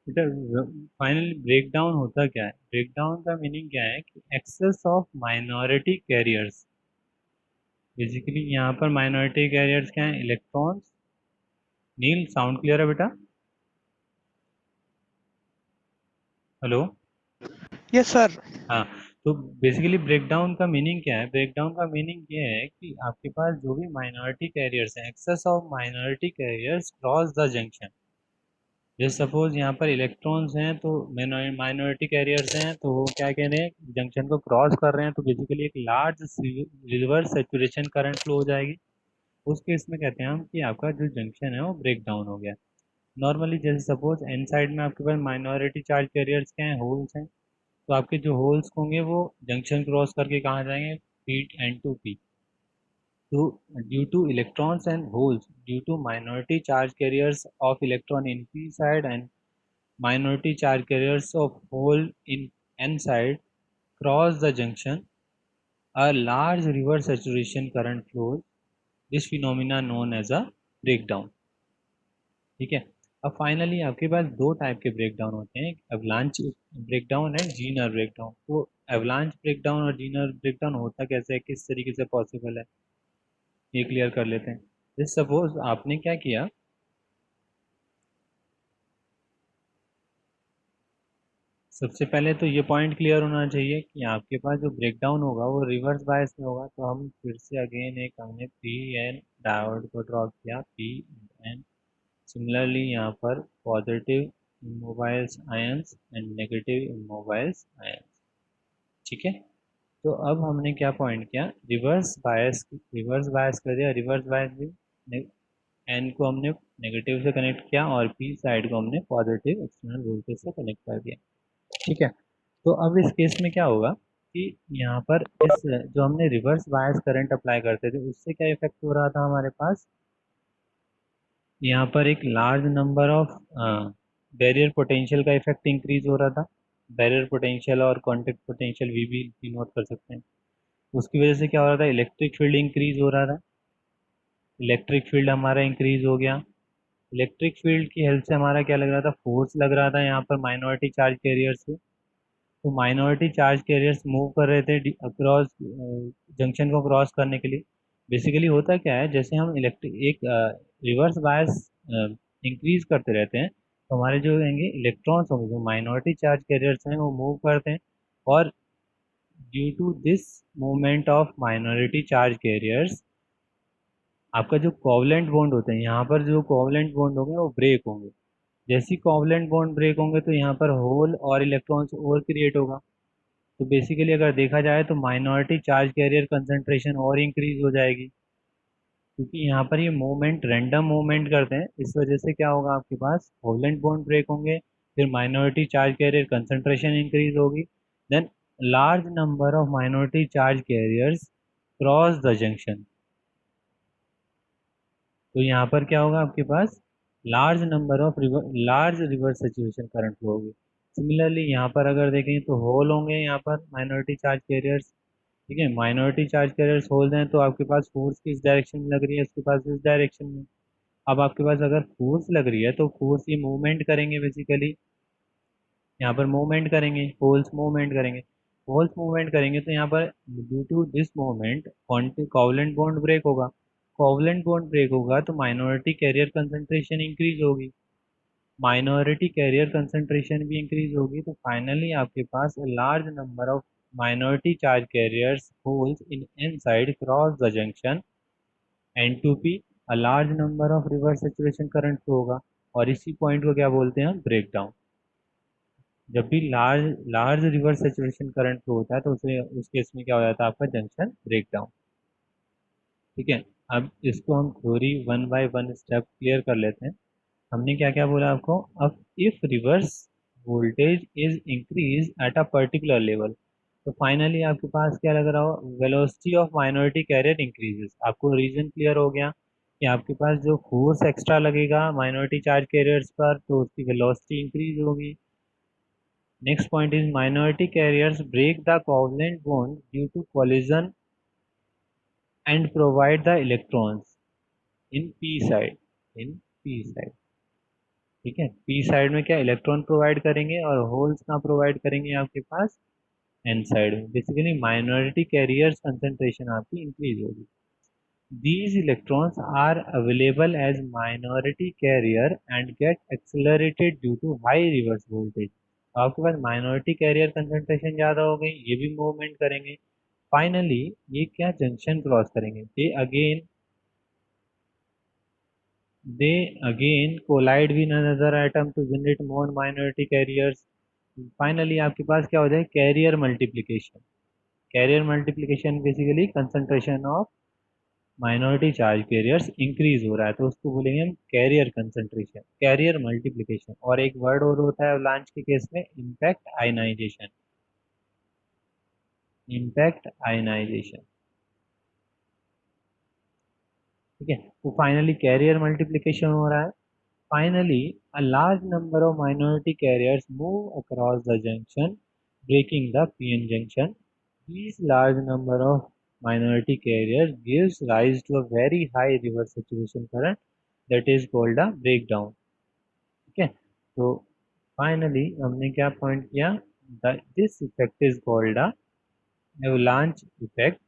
बेटा finally break down होता क्या है? ब्रेक डाउन का मीनिंग क्या है कि excess of minority carriers. Basically यहाँ पर माइनॉरिटी कैरियर्स क्या है? इलेक्ट्रॉन्स। नील, साउंड क्लियर है बेटा? हेलो। Yes sir. हाँ। तो बेसिकली ब्रेकडाउन का मीनिंग क्या है? ब्रेकडाउन का मीनिंग ये है कि आपके पास जो भी माइनॉरिटी कैरियर्स हैं, excess of minority carriers cross the junction. जैसे सपोज यहाँ पर इलेक्ट्रॉन्स हैं तो माइनॉरिटी कैरियर्स हैं, तो वो क्या कह रहे हैं, जंक्शन को क्रॉस कर रहे हैं, तो बेसिकली एक large reverse saturation current flow हो जाएगी। उस केस में कहते हैं हम कि आपका जो जंक्शन है वो ब्रेक डाउन हो गया। नॉर्मली जैसे सपोज एन साइड में आपके पास माइनॉरिटी चार्ज कैरियर्स क्या हैं? होल्स हैं। तो आपके जो होल्स होंगे वो जंक्शन क्रॉस करके कहाँ जाएंगे? P N to P. तो due to electrons and holes, due to minority charge carriers of electron in p side and minority charge carriers of hole in n side cross the junction, a large reverse saturation current flows. This phenomena known as a breakdown. ठीक है। अब finally आपके पास दो type के breakdown होते हैं, avalanche breakdown and Zener breakdown. तो avalanche breakdown और जीनर ब्रेकडाउन होता कैसे है, किस तरीके से पॉसिबल है, ये क्लियर कर लेते हैं। जैसे सपोज आपने क्या किया, सबसे पहले तो ये पॉइंट क्लियर होना चाहिए कि आपके पास जो ब्रेकडाउन होगा वो रिवर्स बायस में होगा। तो हम फिर से अगेन एक हमने पी एन डायोड को ड्रॉ किया, पी एन। सिमिलरली यहाँ पर positive immobiles ions and negative immobiles ions. ठीक है। तो अब हमने क्या पॉइंट किया, रिवर्स बायस कर दिया। रिवर्स बायस भी एन को हमने नेगेटिव से कनेक्ट किया और पी साइड को हमने पॉजिटिव एक्सटर्नल वोल्टेज से कनेक्ट कर दिया। ठीक है। तो अब इस केस में क्या होगा कि यहाँ पर इस जो हमने रिवर्स बायस करंट अप्लाई करते थे उससे क्या इफेक्ट हो रहा था हमारे पास, यहाँ पर एक large number of barrier potential का इफेक्ट इंक्रीज हो रहा था। बैरियर पोटेंशियल और कॉन्टेक्ट पोटेंशियल वी भी नोट कर सकते हैं। उसकी वजह से क्या हो रहा था, इलेक्ट्रिक फील्ड इंक्रीज हो रहा था। इलेक्ट्रिक फील्ड हमारा इंक्रीज हो गया। इलेक्ट्रिक फील्ड की हेल्प से हमारा क्या लग रहा था, फोर्स लग रहा था यहाँ पर माइनॉरिटी चार्ज कैरियर से। तो माइनॉरिटी चार्ज कैरियर्स मूव कर रहे थे अक्रॉस जंक्शन को क्रॉस करने के लिए। बेसिकली होता क्या है, जैसे हम इलेक्ट्रिक एक रिवर्स बायस इंक्रीज करते रहते हैं तो हमारे जो होंगे इलेक्ट्रॉन्स होंगे, जो माइनॉरिटी चार्ज कैरियर्स हैं वो मूव करते हैं। और due to this movement of minority charge carriers आपका जो कोवलेंट बॉन्ड होते हैं, यहाँ पर जो कोवलेंट बॉन्ड होंगे वो ब्रेक होंगे। जैसे ही कोवलेंट बॉन्ड ब्रेक होंगे तो यहाँ पर होल और इलेक्ट्रॉन्स और क्रिएट होगा। तो बेसिकली अगर देखा जाए तो माइनॉरिटी चार्ज कैरियर कंसंट्रेशन और इंक्रीज हो जाएगी, क्योंकि यहाँ पर ये मूवमेंट रैंडम मूवमेंट करते हैं। इस वजह से क्या होगा, आपके पास कोवलेंट बॉन्ड ब्रेक होंगे, फिर minority charge carrier concentration increase होगी, then large number of minority charge carriers cross the junction. तो यहाँ पर क्या होगा, आपके पास large reverse saturation current flow होगी। सिमिलरली यहाँ पर अगर देखें तो होल होंगे यहाँ पर माइनॉरिटी चार्ज कैरियर्स। ठीक है, माइनॉरिटी चार्ज कैरियर्स होल्ड हैं तो आपके पास फोर्स किस डायरेक्शन में लग रही है, उसके पास इस डायरेक्शन में। अब आपके पास अगर फोर्स लग रही है तो फोर्स ये मूवमेंट करेंगे, बेसिकली यहाँ पर मूवमेंट करेंगे, होल्स मूवमेंट करेंगे। होल्स मूवमेंट करेंगे तो यहाँ पर due to this movement covalent bond break होगा। कोवलेंट बॉन्ड ब्रेक होगा तो माइनॉरिटी कैरियर कंसंट्रेशन इंक्रीज होगी। माइनॉरिटी कैरियर कंसंट्रेशन भी इंक्रीज होगी तो फाइनली आपके पास large number of minority charge carriers holes in n side cross the junction N2P, a large number of reverse saturation current flow होगा। और इसी point को क्या बोलते हैं, ब्रेक डाउन। जब भी large large reverse saturation current flow होता है तो उस केस में क्या हो जाता है, आपका जंक्शन ब्रेक डाउन। ठीक है। अब इसको हम theory one by one step clear कर लेते हैं। हमने क्या क्या बोला आपको, अब if reverse voltage is increase at a particular level, तो फाइनली आपके पास क्या लग रहा हो, velocity of minority carrier increases. आपको रीजन क्लियर हो गया कि आपके पास जो फोर्स एक्स्ट्रा लगेगा माइनॉरिटी चार्ज कैरियर्स पर तो उसकी वेलोसिटी इंक्रीज होगी। Next point is minority carriers break the covalent bond due to collision and provide the electrons in P side, in P side. ठीक है, पी साइड में क्या electron provide करेंगे और होल्स कहाँ प्रोवाइड करेंगे आपके पास एन साइड में। बेसिकली माइनॉरिटी कैरियर्स कंसंट्रेशन आपकी इंक्रीज होगी। These electrons are available as minority carrier and get accelerated due to high reverse voltage। आपके पास माइनॉरिटी कैरियर कंसंट्रेशन ज़्यादा हो गई, ये भी मूवमेंट करेंगे। फाइनली ये क्या जंक्शन क्रॉस करेंगे, they again collide with another atom to generate more minority carriers। Finally आपके पास क्या हो जाए, carrier multiplication. Carrier multiplication basically concentration of minority charge carriers increase हो रहा है, तो उसको बोलेंगे हम कैरियर कंसंट्रेशन, कैरियर मल्टीप्लिकेशन। और एक वर्ड और होता है अवलांच के केस में, इम्पैक्ट आयनाइजेशन। इम्पैक्ट आयनाइजेशन, ठीक है। तो फाइनली कैरियर मल्टीप्लिकेशन हो रहा है। Finally a large number of minority carriers move across the junction breaking the PN junction. These large number of minority carriers gives rise to a very high reverse saturation current that is called a breakdown। ठीक है, तो finally हमने क्या point किया, this effect is called a avalanche effect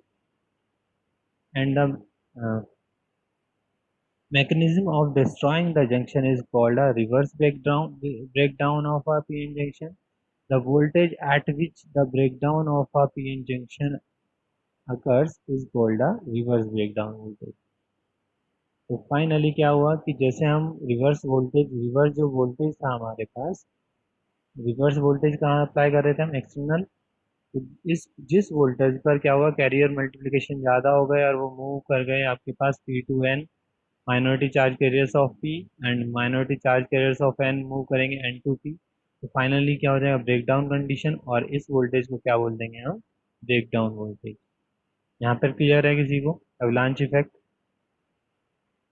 and the mechanism of destroying the junction is called a reverse breakdown of a PN junction। The voltage at which the breakdown of a PN junction occurs is called a reverse breakdown voltage। तो finally क्या हुआ कि जैसे हम reverse जो voltage था हमारे पास, reverse voltage कहाँ अप्लाई कर रहे थे हम, एक्सटर्नल। तो इस जिस वोल्टेज पर क्या हुआ, कैरियर मल्टीप्लिकेशन ज़्यादा हो गए और वो मूव कर गए आपके पास P2N, minority charge carriers of P, and minority charge carriers of N move करेंगे N2P। तो फाइनली क्या हो जाएगा, ब्रेकडाउन कंडीशन। और इस वोल्टेज को क्या बोल देंगे हम, ब्रेकडाउन वोल्टेज। यहाँ पर क्लियर है किसी को, एवलांच इफेक्ट।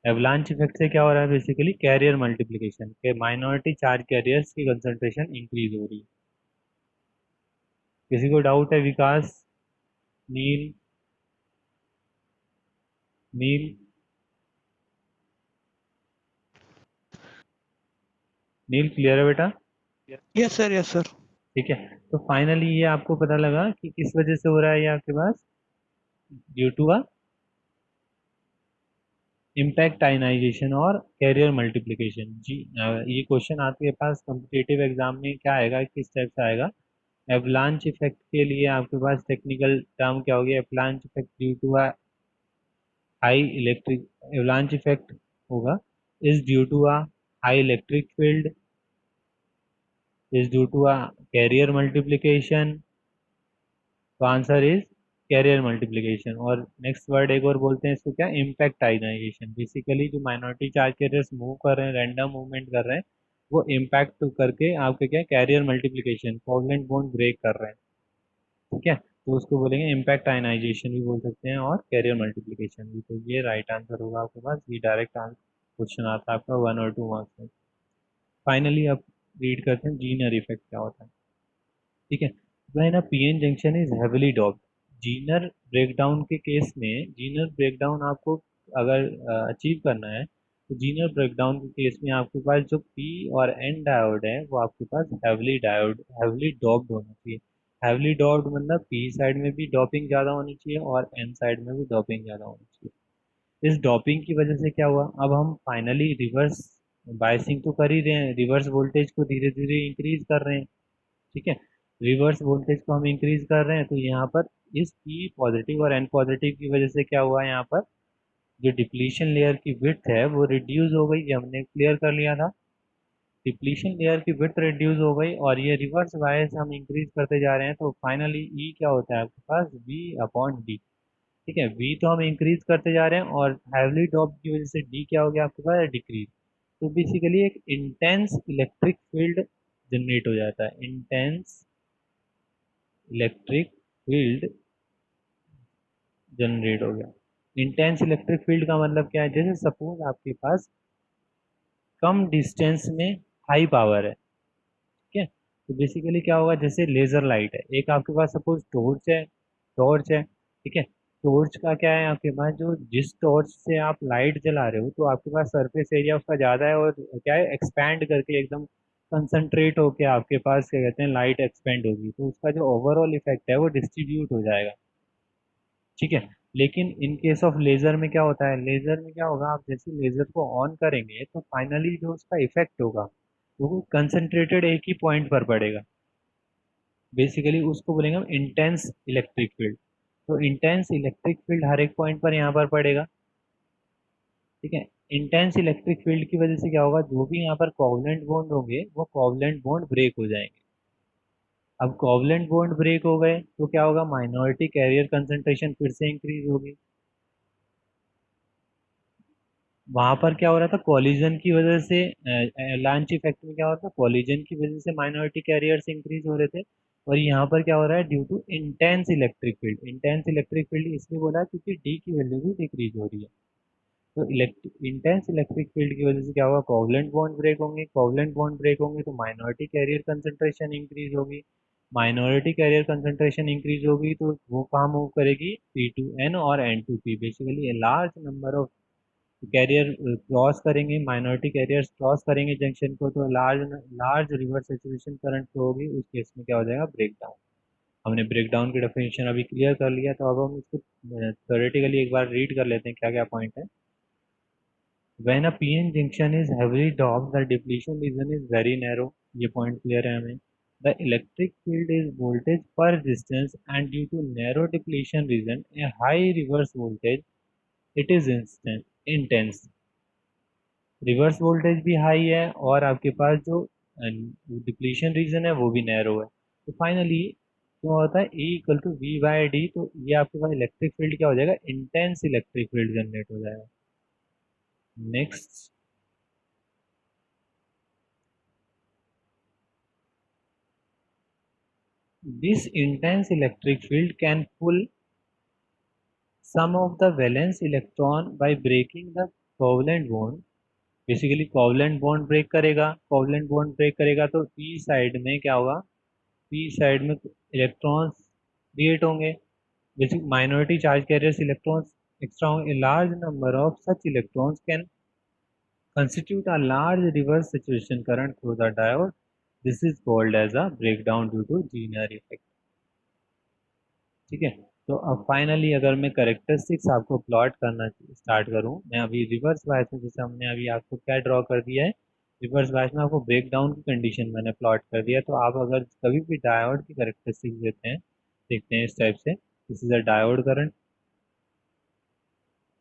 एवलांच इफेक्ट से क्या हो रहा है, बेसिकली कैरियर मल्टीप्लिकेशन के माइनॉरिटी चार्ज कैरियर्स की कंसंट्रेशन इंक्रीज हो रही है। किसी को डाउट है, विकास, नील, नील, नील क्लियर है बेटा? Yes, sir. Yes, sir. ठीक है, तो फाइनली ये आपको पता लगा कि किस वजह से हो रहा है ये आपके पास, due to a impact ionization और कैरियर मल्टीप्लिकेशन। जी ये क्वेश्चन आपके पास कॉम्पिटिटिव एग्जाम में क्या आएगा, किस टाइप से आएगा। एवलांच इफेक्ट के लिए आपके पास टेक्निकल टर्म क्या होगी, avalanche effect due to a high electric, avalanche effect होगा is due to a high electric field, is due to a carrier multiplication. तो आंसर इज कैरियर मल्टीप्लिकेशन। और नेक्स्ट वर्ड एक और बोलते हैं इसको क्या, इम्पैक्ट आयनाइजेशन। बेसिकली जो माइनॉरिटी चार्ज कैरियर्स मूव कर रहे हैं, रैंडम मूवमेंट कर रहे हैं, वो इम्पैक्ट करके आपके क्या carrier multiplication, covalent bond break कर रहे हैं। ठीक है, तो उसको बोलेंगे इम्पैक्ट आयनाइजेशन भी बोल सकते हैं और कैरियर मल्टीप्लिकेशन भी। तो ये राइट आंसर होगा आपके पास, ये डायरेक्ट क्वेश्चन आता है आपका 1 और 2 मार्क्स में। फाइनली अब रीड करते हैं जीनर इफेक्ट क्या होता है। ठीक है, when a PN junction is heavily doped, Zener breakdown के केस में, जीनर ब्रेकडाउन आपको अगर अचीव करना है, तो जीनर ब्रेकडाउन के केस में आपके पास जो पी और एन डायोड है वो आपके पास हेवली डॉप्ड होना चाहिए। हेवली डॉप्ड मतलब पी साइड में भी डॉपिंग ज़्यादा होनी चाहिए और एन साइड में भी डॉपिंग ज़्यादा होनी चाहिए। इस डॉपिंग की वजह से क्या हुआ, अब हम फाइनली रिवर्स बायसिंग तो कर ही रहे हैं, रिवर्स वोल्टेज को धीरे धीरे इंक्रीज कर रहे हैं। ठीक है, रिवर्स वोल्टेज को हम इंक्रीज कर रहे हैं, तो यहाँ पर इस पी पॉजिटिव और एन पॉजिटिव की वजह से क्या हुआ, यहाँ पर जो डिप्लीशन लेयर की विड्थ है वो रिड्यूस हो गई, ये हमने क्लियर कर लिया था। डिप्लीशन लेयर की विड्थ रिड्यूस हो गई और ये रिवर्स बायस हम इंक्रीज करते जा रहे हैं, तो फाइनली ई क्या होता है आपके पास, वी अपॉन डी। ठीक है, वी तो हम इंक्रीज करते जा रहे हैं और हैवली ड्रॉप की वजह से डी क्या हो गया आपके पास, डिक्रीज। तो बेसिकली एक इंटेंस इलेक्ट्रिक फील्ड जनरेट हो जाता है, इंटेंस इलेक्ट्रिक फील्ड जनरेट हो गया। इंटेंस इलेक्ट्रिक फील्ड का मतलब क्या है, जैसे सपोज आपके पास कम डिस्टेंस में हाई पावर है। ठीक है, तो बेसिकली क्या होगा, जैसे लेजर लाइट है, एक आपके पास सपोज टॉर्च है, ठीक है, टॉर्च का क्या है, आपके पास जो जिस टॉर्च से आप लाइट जला रहे हो तो आपके पास सरफेस एरिया उसका ज़्यादा है, और क्या है, एक्सपैंड करके एकदम कंसंट्रेट होके आपके पास क्या कहते हैं लाइट एक्सपेंड होगी, तो उसका जो ओवरऑल इफेक्ट है वो डिस्ट्रीब्यूट हो जाएगा। ठीक है। लेकिन इन केस ऑफ लेजर में क्या होता है, लेजर में क्या होगा, आप जैसे लेजर को ऑन करेंगे तो फाइनली जो उसका इफेक्ट होगा वो कंसंट्रेटेड एक ही पॉइंट पर पड़ेगा। बेसिकली उसको बोलेंगे हम इंटेंस इलेक्ट्रिक फील्ड। तो इंटेंस इलेक्ट्रिक फील्ड हर एक पॉइंट पर यहाँ पर पड़ेगा। ठीक है। इंटेंस इलेक्ट्रिक फील्ड की वजह से क्या होगा, जो भी यहाँ पर कोवलेंट बॉन्ड होंगे वो कोवलेंट बॉन्ड ब्रेक हो जाएंगे। अब कोवलेंट बॉन्ड ब्रेक हो गए तो क्या होगा, माइनॉरिटी कैरियर कंसंट्रेशन फिर से इंक्रीज होगी। वहां पर क्या हो रहा था, कॉलिजन की वजह से, लॉन्च इफेक्ट में क्या हो रहा था, कॉलिजन की वजह से माइनॉरिटी कैरियर्स इंक्रीज हो रहे थे। और यहाँ पर क्या हो रहा है, due to intense electric field. Intense electric field इसलिए बोला है क्योंकि डी की वैल्यू भी डिक्रीज हो रही है। तो इंटेंस इलेक्ट्रिक फील्ड की वजह से क्या होगा, कोवलेंट बॉन्ड ब्रेक होंगे, कोवलेंट बॉन्ड ब्रेक होंगे तो माइनॉरिटी कैरियर कंसंट्रेशन इंक्रीज होगी। माइनॉरिटी कैरियर कंसंट्रेशन इंक्रीज होगी तो वो कहाँ मूव करेगी, P2N और N2P, basically large number of carrier cross करेंगे, माइनॉरिटी कैरियर्स क्रॉस करेंगे जंक्शन को, तो large large reverse saturation current flow होगी, उस केस में क्या हो जाएगा, ब्रेक डाउन। हमने ब्रेक डाउन की डेफिनेशन अभी क्लियर कर लिया, तो अब हम इसको थ्योरेटिकली एक बार रीड कर लेते हैं क्या क्या पॉइंट है। When a PN junction is heavily doped, the depletion region is very narrow. ये पॉइंट क्लियर है हमें। The electric field is voltage per distance, and due to narrow depletion region, a high reverse voltage, it is instant intense। Reverse voltage भी high है और आपके पास जो depletion region है वो भी नैरो है। तो फाइनली क्या होता है, E इक्वल टू V/D, तो ये आपके पास इलेक्ट्रिक फील्ड क्या हो जाएगा, इंटेंस इलेक्ट्रिक फील्ड जनरेट हो जाएगा। Next, this intense electric field can pull some of the valence electron by breaking the covalent bond. Basically covalent bond break करेगा, covalent bond break करेगा तो पी साइड में क्या होगा, पी साइड में electrons create होंगे। Basic minority charge carriers electrons extra, a large number of such electrons can constitute a large reverse saturation current through the diode. This is called as a breakdown due to Zener effect। ठीक है। तो अब finally अगर मैं characteristics आपको plot करना start करूं, मैं अभी रिवर्स बायस में, जैसे हमने अभी आपको क्या ड्रॉ कर दिया है, रिवर्स बायस में आपको ब्रेक डाउन की कंडीशन मैंने प्लॉट कर दिया है। तो आप अगर कभी भी डायोड की करेक्टरिस्टिक्स देते हैं, देखते हैं इस टाइप से, this is a diode current.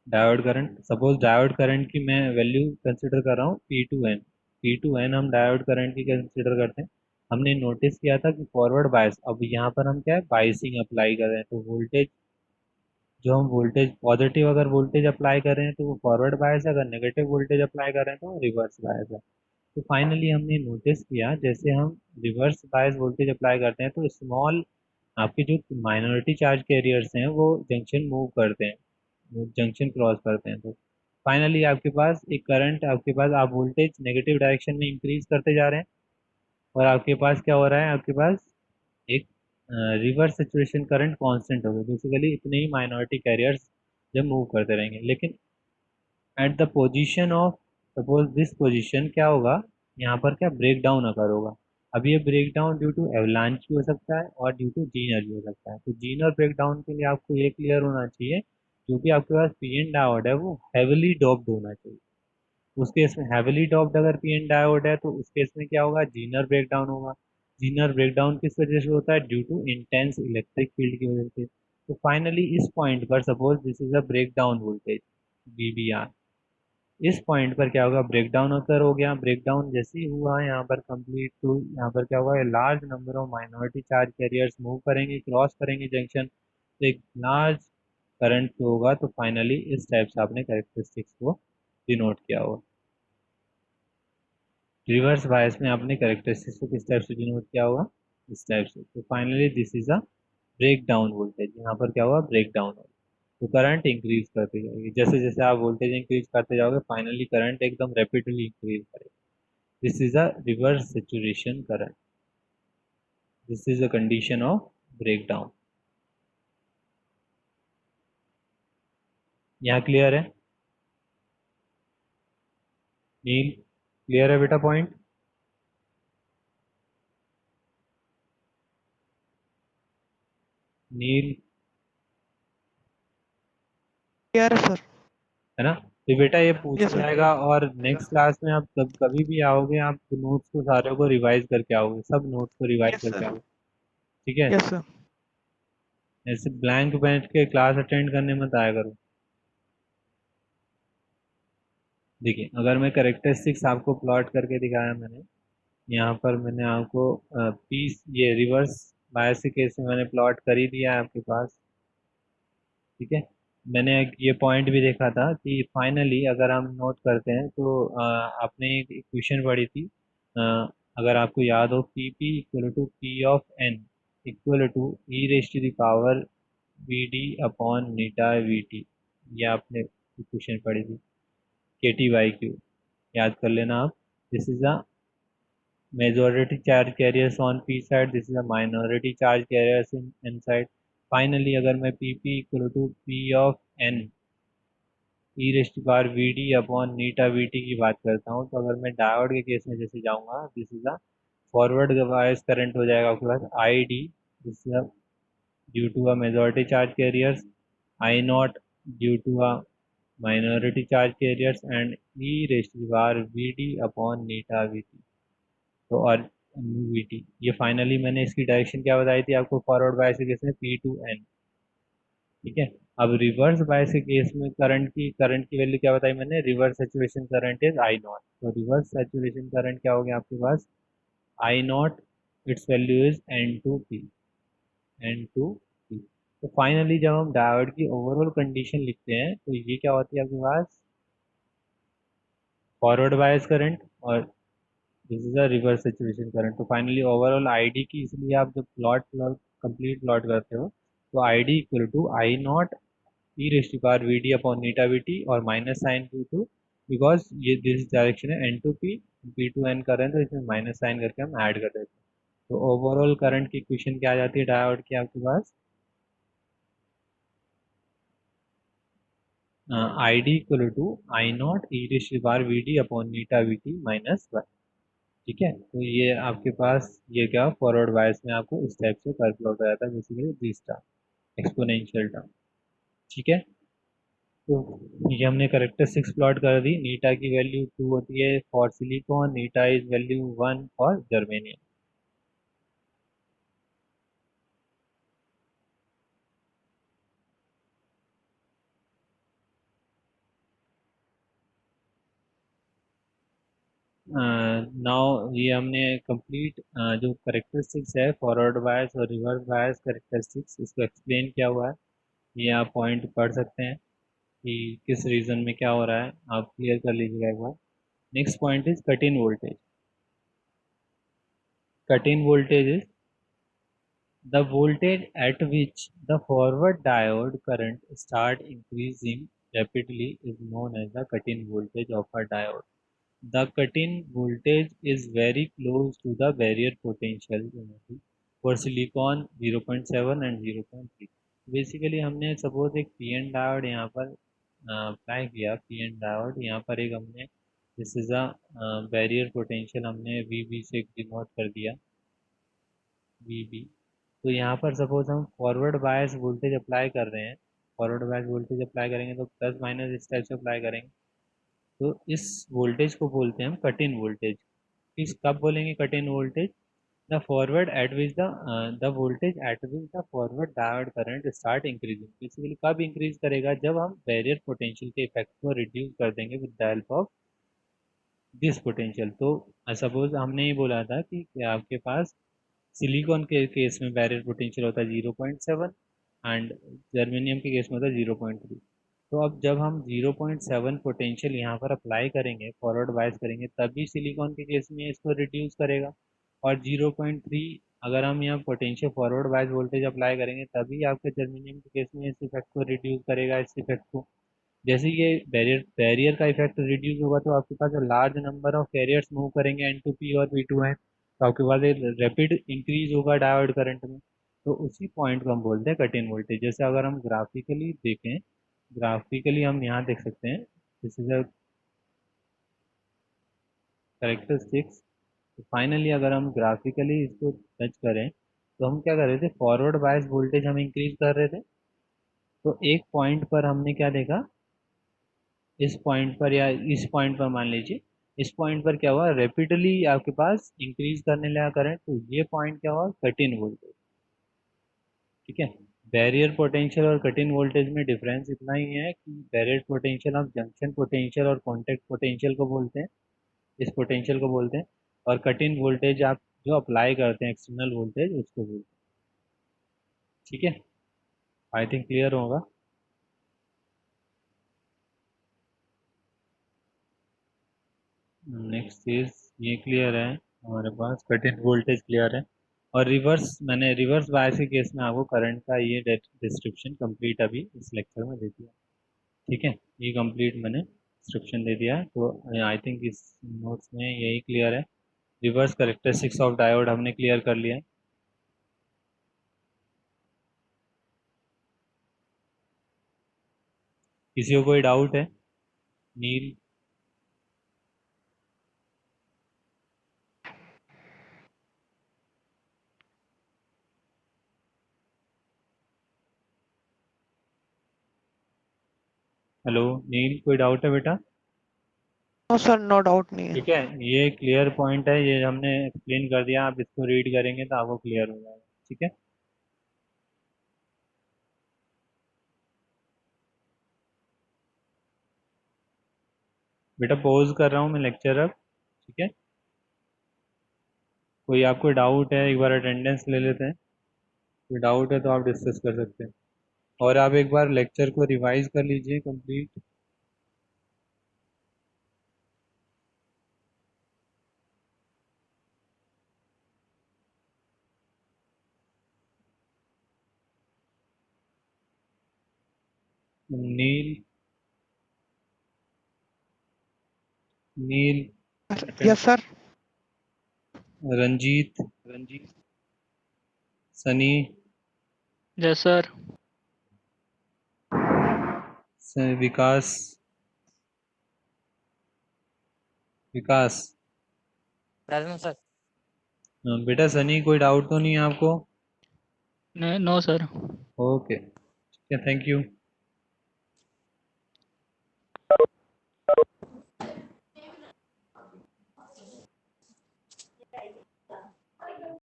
Diode current, suppose diode current की मैं वैल्यू कंसिडर कर रहा हूँ P2N। P2N हम डायोड करंट की कंसिडर करते हैं। हमने नोटिस किया था कि फॉरवर्ड बायस, अब यहाँ पर हम क्या है, बायसिंग अप्लाई कर रहे हैं, तो वोल्टेज, जो हम वोल्टेज पॉजिटिव अगर वोल्टेज अप्लाई कर रहे हैं तो वो फॉरवर्ड बायस है, अगर नेगेटिव वोल्टेज अप्लाई कर रहे हैं तो रिवर्स बायस है। तो फाइनली हमने नोटिस किया, जैसे हम रिवर्स बायस वोल्टेज अप्लाई करते हैं तो स्मॉल आपके जो माइनॉरिटी चार्ज कैरियर्स हैं वो जंक्शन मूव करते हैं, वो जंक्शन क्रॉस करते हैं। तो फाइनली आपके पास एक करंट, आपके पास आप वोल्टेज नेगेटिव डायरेक्शन में इंक्रीज करते जा रहे हैं, और आपके पास क्या हो रहा है, आपके पास एक रिवर्स सिचुएशन करंट कांस्टेंट होगा। बेसिकली इतने ही माइनॉरिटी कैरियर्स जब मूव करते रहेंगे, लेकिन at the position of, suppose this position क्या होगा, यहाँ पर क्या ब्रेक डाउन अगर होगा। अब ये break down due to avalanche भी हो सकता है और ड्यू टू जीनर भी हो सकता है। तो जीनर ब्रेक डाउन के लिए आपको ये क्लियर होना चाहिए, जो भी आपके पास पीएन डायोड है वो हैविली डॉप्ड होना चाहिए। उस केस में हैविली डॉप्ड अगर पीएन डायोड है तो उस केस में क्या होगा, जीनर ब्रेक डाउन होगा। जीनर ब्रेक डाउन किस वजह से होता है, due to intense electric field की वजह से। तो फाइनली इस पॉइंट पर suppose this is a break down voltage VBR, इस पॉइंट पर क्या होगा, ब्रेक डाउन अगर हो गया, ब्रेक डाउन जैसे ही हुआ यहाँ पर कंप्लीट, टू यहाँ पर क्या होगा, large number of minority charge carriers move करेंगे, क्रॉस करेंगे जंक्शन, तो एक लार्ज करंट फ्लो होगा। तो फाइनली इस टाइप से आपने कैरेक्टरिस्टिक्स को डिनोट किया होगा। रिवर्स बायस में आपने कैरेक्टरिस्टिक्स को किस टाइप से डिनोट किया होगा, इस टाइप से। तो finally this is a break down voltage, यहाँ पर क्या होगा, ब्रेक डाउन होगा। तो करंट इंक्रीज करती जाएगी, जैसे जैसे आप वोल्टेज इंक्रीज करते जाओगे फाइनली करंट एकदम रैपिडली इंक्रीज करेगा। This is a reverse saturation current। This is a condition of break down. यहाँ क्लियर है? नील, क्लियर है बेटा पॉइंट? नील, क्लियर है सर। है ना? तो बेटा ये पूछा यस सर। जाएगा, और नेक्स्ट क्लास में आप कभी भी आओगे, आप नोट्स को सारे को रिवाइज करके आओगे, सब नोट्स को रिवाइज यस करके सर। आओगे। ठीक है? Yes sir. ऐसे ब्लैंक बैठ के क्लास अटेंड करने मत आया करो। देखिए, अगर मैं करेक्टरिस्टिक्स आपको प्लॉट करके दिखाया मैंने, यहाँ पर मैंने आपको पीस ये रिवर्स बायस के केस में मैंने प्लॉट कर ही दिया है आपके पास। ठीक है? मैंने एक ये पॉइंट भी देखा था कि फाइनली अगर हम नोट करते हैं तो आपने एक इक्वेशन पढ़ी थी, अ, अगर आपको याद हो, P P equal to P of N equal to E raise to the power V D upon Neeta V T. ये आपने इक्वेशन पढ़ी थी, के टी बाई क्यू। याद कर लेना आप। This is a majority charge carriers on p side, this is a minority charge carriers in n side. फाइनली अगर मैं P P equal to P of N E rest bar V D upon Neeta V T की बात करता हूँ, तो अगर मैं डायोड के केस में जैसे जाऊँगा, this is a forward bias current हो जाएगा आपके पास I D, this is due to a majority charge carriers, I naught due to a minority charge carriers, and e rest bar V D upon Neeta V T. तो और VT, ये finally मैंने इसकी direction क्या बताई थी आपको forward bias के केस में, पी टू एन। ठीक है? अब रिवर्स बायस के केस में करंट की वैल्यू क्या बताई मैंने, reverse saturation current is I naught. तो रिवर्स सैचुरेशन करंट क्या हो गया आपके पास, I naught, its value is N to P, N to P. तो फाइनली जब हम डायोड की ओवरऑल कंडीशन लिखते हैं तो ये क्या होती है आपके पास, फॉरवर्ड बायस करंट, और this is a reverse saturation current. तो फाइनली ओवरऑल आईडी की, इसलिए आप जब प्लॉट कंप्लीट प्लॉट करते हो तो ID equal to I naught e raised to power V D upon Neeta V T, और minus sign Q to, because ये दिस डायरेक्शन है N to P, P to N कर रहे हैं तो इसमें माइनस साइन करके हम ऐड कर देते हैं। तो ओवरऑल करंट की इक्वेशन क्या आ जाती है डायोड की आपके पास, I D equal to I naught e raised to power V D upon Neeta V T minus one. ठीक है? तो ये आपके पास ये क्या फॉरवर्ड बायस में आपको इस टाइप से कर्व प्लॉट हो जाता है, basically this term, exponential term. ठीक है? तो ये हमने करेक्टरिस्टिक्स प्लॉट कर दी। नीटा की वैल्यू 2 होती है for silicon, Neeta is value 1 for germanium. Now ये हमने कंप्लीट जो करेक्टरिस्टिक्स है फॉरवर्ड बायस और रिवर्स बायस करेक्टरिस्टिक्स, इसको एक्सप्लेन किया हुआ है। ये आप पॉइंट पढ़ सकते हैं कि किस रीजन में क्या हो रहा है, आप क्लियर कर लीजिएगा एक बार। Next point is cut in voltage. Cut in voltage is the voltage at which the forward diode current start increasing rapidly is known as the cut-in voltage of a diode. The cut-in voltage is very close to the barrier potential unity for silicon 0.7 and 0.3. Basically हमने suppose एक P N diode यहाँ पर apply किया, P N diode यहाँ पर एक हमने, this is a barrier potential हमने वी बी से डिनोट कर दिया, वी बी। तो यहाँ पर सपोज हम फॉरवर्ड बायस वोल्टेज अप्लाई कर रहे हैं, फॉरवर्ड बायस वोल्टेज अप्लाई करेंगे तो प्लस माइनस इस टाइप से अप्लाई करेंगे। तो इस वोल्टेज को बोलते हैं हम कट इन वोल्टेज। इस कब बोलेंगे cut in voltage, the forward eight which the voltage at which the forward diode current start increasing. Basically कब इंक्रीज करेगा, जब हम बैरियर पोटेंशियल के इफेक्ट को रिड्यूस कर देंगे with the help of this potential. तो सपोज हमने ये बोला था कि आपके पास सिलिकॉन के केस में बैरियर पोटेंशियल होता है 0.7, एंड जर्मेनियम के केस में होता है 0.3। तो अब जब हम 0.7 पोटेंशियल यहाँ पर अप्लाई करेंगे, फॉरवर्ड बायस करेंगे, तभी सिलिकॉन के केस में इसको रिड्यूस करेगा। और 0.3 अगर हम यहाँ potential forward bias voltage apply करेंगे तभी आपके जर्मेनियम के केस में इस इफेक्ट को रिड्यूस करेगा, इस इफेक्ट को। जैसे ये बैरियर का इफेक्ट रिड्यूस होगा तो आपके पास large number of carriers move करेंगे एन टू पी और पी टू एन, तो आपके पास एक रैपिड इंक्रीज होगा डायोड करंट में। तो उसी पॉइंट को हम बोलते हैं कट इन वोल्टेज। जैसे अगर हम ग्राफिकली देखें ग्राफिकली हम यहाँ देख सकते हैं, दिस इज अ करेक्टरिस्टिक्स। तो फाइनली अगर हम ग्राफिकली इसको टच करें तो हम क्या कर रहे थे, फॉरवर्ड बायस वोल्टेज हम इंक्रीज कर रहे थे। तो एक पॉइंट पर हमने क्या देखा, इस पॉइंट पर या इस पॉइंट पर मान लीजिए, इस पॉइंट पर क्या हुआ, रेपिडली आपके पास इंक्रीज करने लगा करंट। तो ये पॉइंट क्या हुआ, कट इन वोल्टेज। ठीक है। बैरियर पोटेंशियल और कट इन वोल्टेज में डिफरेंस इतना ही है कि बैरियर पोटेंशियल हम जंक्शन पोटेंशियल और कॉन्टैक्ट पोटेंशियल को बोलते हैं, इस पोटेंशियल को बोलते हैं। और कट इन वोल्टेज आप जो अप्लाई करते हैं एक्सटर्नल वोल्टेज, उसको बोलते हैं। ठीक है, आई थिंक क्लियर होगा। नेक्स्ट चीज ये क्लियर है, हमारे पास कट इन वोल्टेज क्लियर है। और रिवर्स, मैंने रिवर्स बायस के केस में आपको करंट का ये डिस्क्रिप्शन कंप्लीट अभी इस लेक्चर में दे दिया। ठीक है, ये कंप्लीट मैंने डिस्क्रिप्शन दे दिया है। तो आई थिंक इस नोट्स में यही क्लियर है। रिवर्स करेक्टरिस्टिक्स ऑफ डायोड हमने क्लियर कर लिया है। किसी को कोई डाउट है? नील? हेलो नील, कोई डाउट है बेटा? नो सर, नो डाउट नहीं है। ठीक है, ये क्लियर पॉइंट है, ये हमने एक्सप्लेन कर दिया। आप इसको रीड करेंगे तो आपको क्लियर हो जाएगा। ठीक है बेटा, पॉज कर रहा हूँ मैं लेक्चर अब। ठीक है, कोई आपको डाउट है, एक बार अटेंडेंस ले लेते हैं। कोई डाउट है तो आप डिस्कस कर सकते हैं। और आप एक बार लेक्चर को रिवाइज कर लीजिए complete. Neel? Neel? Yes sir. Ranjeet? Sunny? Yes sir. Vikas? Vikas? Present sir. बेटा सनी, कोई डाउट तो नहीं है आपको? No sir. ओके, ठीक है, थैंक यू।